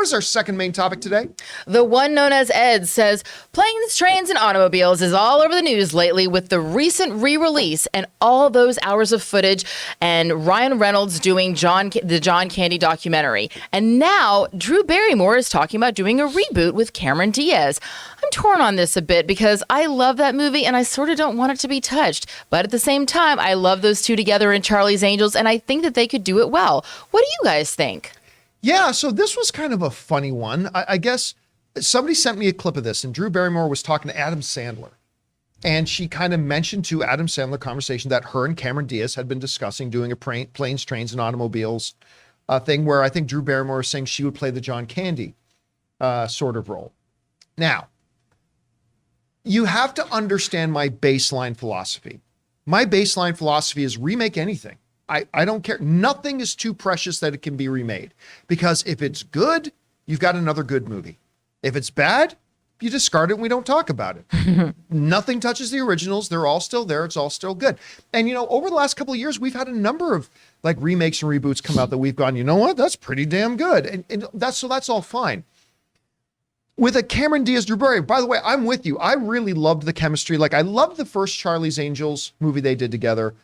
What is our second main topic today? The one known as Ed says, planes, trains, and automobiles is all over the news lately with the recent re-release and all those hours of footage and Ryan Reynolds doing the John Candy documentary. And now Drew Barrymore is talking about doing a reboot with Cameron Diaz. I'm torn on this a bit because I love that movie and I sort of don't want it to be touched. But at the same time, I love those two together in Charlie's Angels and I think that they could do it well. What do you guys think? Yeah, so this was kind of a funny one. I guess somebody sent me a clip of this, and Drew Barrymore was talking to Adam Sandler. And she kind of mentioned to Adam Sandler conversation that her and Cameron Diaz had been discussing doing a planes, trains, and automobiles thing where I think Drew Barrymore was saying she would play the John Candy sort of role. Now, you have to understand my baseline philosophy. My baseline philosophy is remake anything. I don't care. Nothing is too precious that it can be remade. Because if it's good, you've got another good movie. If it's bad, you discard it and we don't talk about it. Nothing touches the originals. They're all still there. It's all still good. And, you know, over the last couple of years, we've had a number of like remakes and reboots come out that we've gone, you know what? That's pretty damn good. And that's all fine. With a Cameron Diaz, Drew Barrymore, by the way, I'm with you. I really loved the chemistry. Like I loved the first Charlie's Angels movie they did together.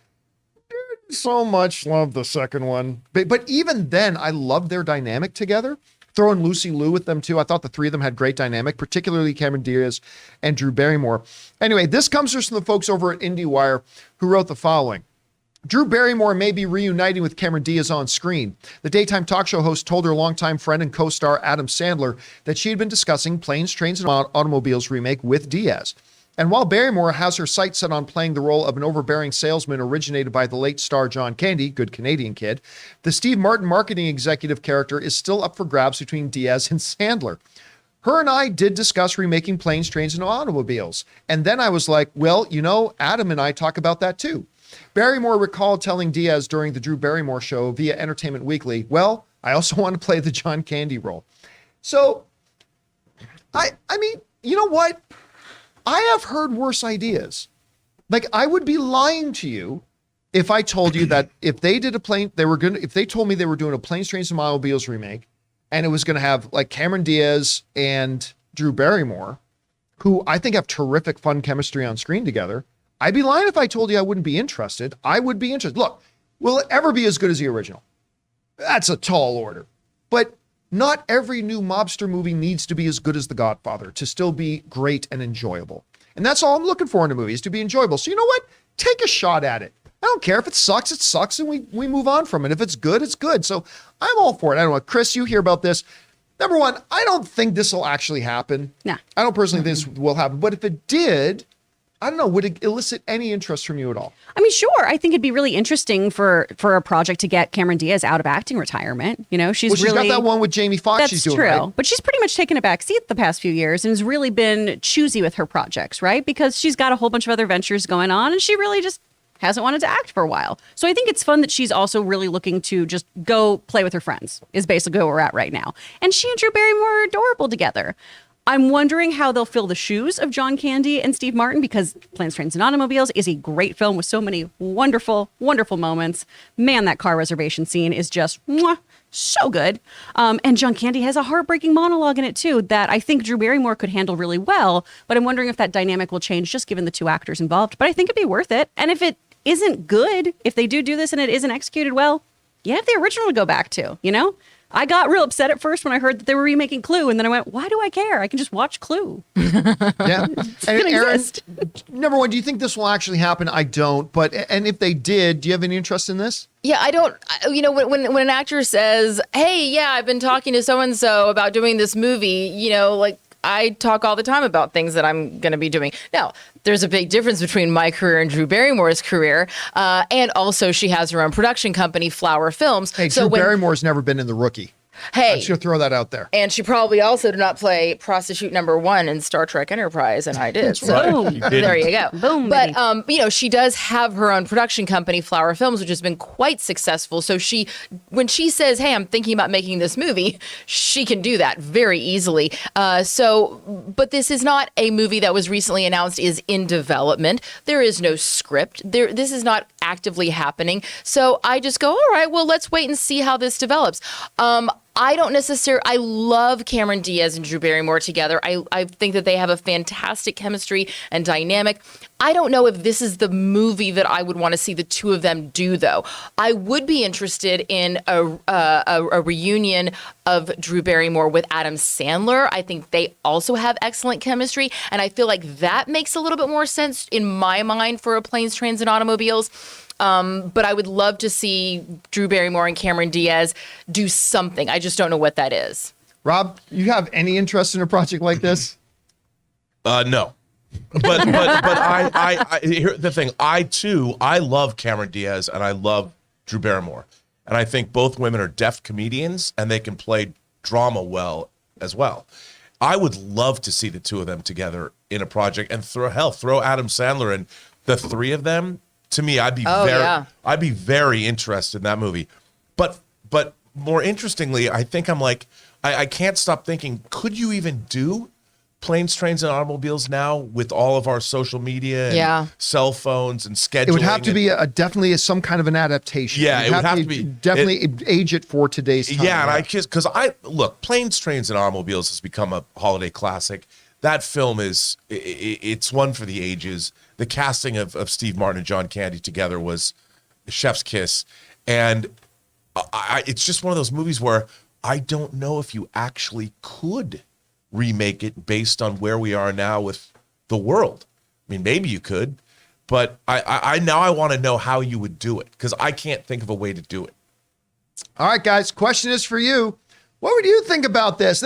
So much love the second one. But even then, I loved their dynamic together. Throwing Lucy Liu with them too. I thought the three of them had great dynamic, particularly Cameron Diaz and Drew Barrymore. Anyway, this comes from the folks over at IndieWire who wrote the following. Drew Barrymore may be reuniting with Cameron Diaz on screen. The daytime talk show host told her longtime friend and co-star Adam Sandler that she had been discussing Planes, Trains, and Automobiles remake with Diaz. And while Barrymore has her sights set on playing the role of an overbearing salesman originated by the late star John Candy, good Canadian kid, the Steve Martin marketing executive character is still up for grabs between Diaz and Sandler. Her and I did discuss remaking Planes, Trains, and Automobiles. And then I was like, well, you know, Adam and I talk about that too. Barrymore recalled telling Diaz during the Drew Barrymore show via Entertainment Weekly, well, I also want to play the John Candy role. So, I mean, you know what? I have heard worse ideas. Like I would be lying to you if I told you that if they did if they told me they were doing a Planes, Trains, and Automobiles remake and it was going to have like Cameron Diaz and Drew Barrymore, who I think have terrific fun chemistry on screen together. I'd be lying if I told you I wouldn't be interested. I would be interested. Look, will it ever be as good as the original? That's a tall order. But not every new mobster movie needs to be as good as The Godfather to still be great and enjoyable. And that's all I'm looking for in a movie, is to be enjoyable. So you know what? Take a shot at it. I don't care. If it sucks, and we move on from it. If it's good, it's good. So I'm all for it. I don't know. Chris, you hear about this. Number one, I don't think this will actually happen. Nah. I don't personally think this will happen. But if it did, I don't know, would it elicit any interest from you at all? I mean, sure. I think it'd be really interesting for a project to get Cameron Diaz out of acting retirement. You know, she's got that one with Jamie Foxx she's doing, true. right? But she's pretty much taken a back seat the past few years and has really been choosy with her projects, right? Because she's got a whole bunch of other ventures going on and she really just hasn't wanted to act for a while. So I think it's fun that she's also really looking to just go play with her friends is basically where we're at right now. And she and Drew Barrymore are adorable together. I'm wondering how they'll fill the shoes of John Candy and Steve Martin, because Planes, Trains, and Automobiles is a great film with so many wonderful, wonderful moments. Man, that car reservation scene is just so good. And John Candy has a heartbreaking monologue in it, too, that I think Drew Barrymore could handle really well. But I'm wondering if that dynamic will change just given the two actors involved. But I think it'd be worth it. And if it isn't good, if they do this and it isn't executed well, you have the original to go back to, you know? I got real upset at first when I heard that they were remaking Clue, and then I went, why do I care? I can just watch Clue. Yeah. And Aaron, number one, do you think this will actually happen? I don't. And if they did, do you have any interest in this? Yeah, I don't, you know, when an actor says, hey, yeah, I've been talking to so-and-so about doing this movie, you know, like, I talk all the time about things that I'm going to be doing. Now, there's a big difference between my career and Drew Barrymore's career. And also she has her own production company, Flower Films. Hey, Drew Barrymore's never been in The Rookie. Hey. I'm just going to throw that out there. And she probably also did not play prostitute number 1 in Star Trek Enterprise, and I did. That's so right. there you go. Boom. But, you know, she does have her own production company, Flower Films, which has been quite successful. So when she says, hey, I'm thinking about making this movie, she can do that very easily. But this is not a movie that was recently announced is in development. There is no script. This is not actively happening. So I just go, all right, well, let's wait and see how this develops. I love Cameron Diaz and Drew Barrymore together. I think that they have a fantastic chemistry and dynamic. I don't know if this is the movie that I would want to see the two of them do, though. I would be interested in a reunion of Drew Barrymore with Adam Sandler. I think they also have excellent chemistry, and I feel like that makes a little bit more sense in my mind for a Planes, Trains, and Automobiles. But I would love to see Drew Barrymore and Cameron Diaz do something. I just don't know what that is. Rob, you have any interest in a project like this? No. But I here's the thing. I love Cameron Diaz and I love Drew Barrymore. And I think both women are deft comedians and they can play drama well as well. I would love to see the two of them together in a project and throw Adam Sandler and the three of them. To me, I'd be very interested in that movie. But more interestingly, I think I can't stop thinking, could you even do Planes, Trains, and Automobiles now with all of our social media and cell phones and scheduling? It would have to be definitely some kind of an adaptation. Yeah, it would have to be. Definitely age it for today's time. Yeah, and because look, Planes, Trains, and Automobiles has become a holiday classic. That film it's one for the ages. The casting of Steve Martin and John Candy together was chef's kiss. And it's just one of those movies where I don't know if you actually could remake it based on where we are now with the world. I mean, maybe you could, but I now want to know how you would do it because I can't think of a way to do it. All right, guys, question is for you. What would you think about this?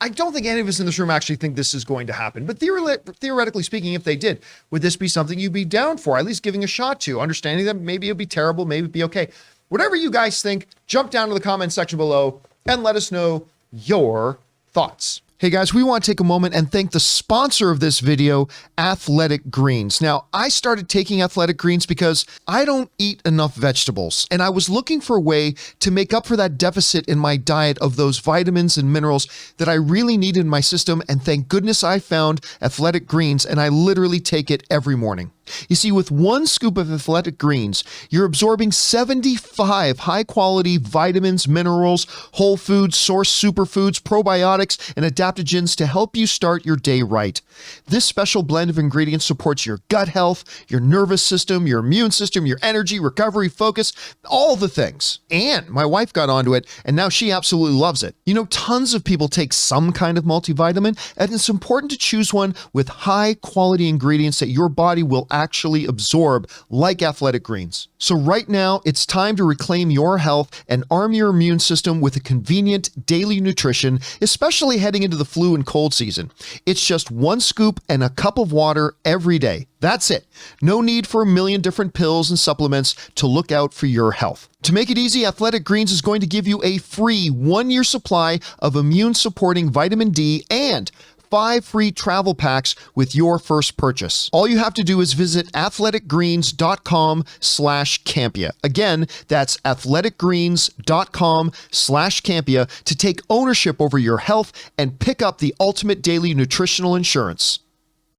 I don't think any of us in this room actually think this is going to happen, but theoretically speaking, if they did, would this be something you'd be down for, at least giving a shot to, understanding that maybe it'll be terrible, maybe it'll be okay. Whatever you guys think, jump down to the comment section below and let us know your thoughts. Hey guys, we want to take a moment and thank the sponsor of this video, Athletic Greens. Now, I started taking Athletic Greens because I don't eat enough vegetables, and I was looking for a way to make up for that deficit in my diet of those vitamins and minerals that I really need in my system, and thank goodness I found Athletic Greens, and I literally take it every morning. You see, with one scoop of Athletic Greens, you're absorbing 75 high-quality vitamins, minerals, whole foods, source superfoods, probiotics, and adaptogens to help you start your day right. This special blend of ingredients supports your gut health, your nervous system, your immune system, your energy, recovery, focus, all the things. And my wife got onto it, and now she absolutely loves it. You know, tons of people take some kind of multivitamin, and it's important to choose one with high-quality ingredients that your body will actually absorb, like Athletic Greens. So right now, it's time to reclaim your health and arm your immune system with a convenient daily nutrition, especially heading into the flu and cold season. It's just one scoop and a cup of water every day. That's it. No need for a million different pills and supplements to look out for your health. To make it easy, Athletic Greens is going to give you a free 1-year supply of immune-supporting vitamin D and 5 free travel packs with your first purchase. All you have to do is visit athleticgreens.com/Campea. Again, that's athleticgreens.com/Campea to take ownership over your health and pick up the ultimate daily nutritional insurance.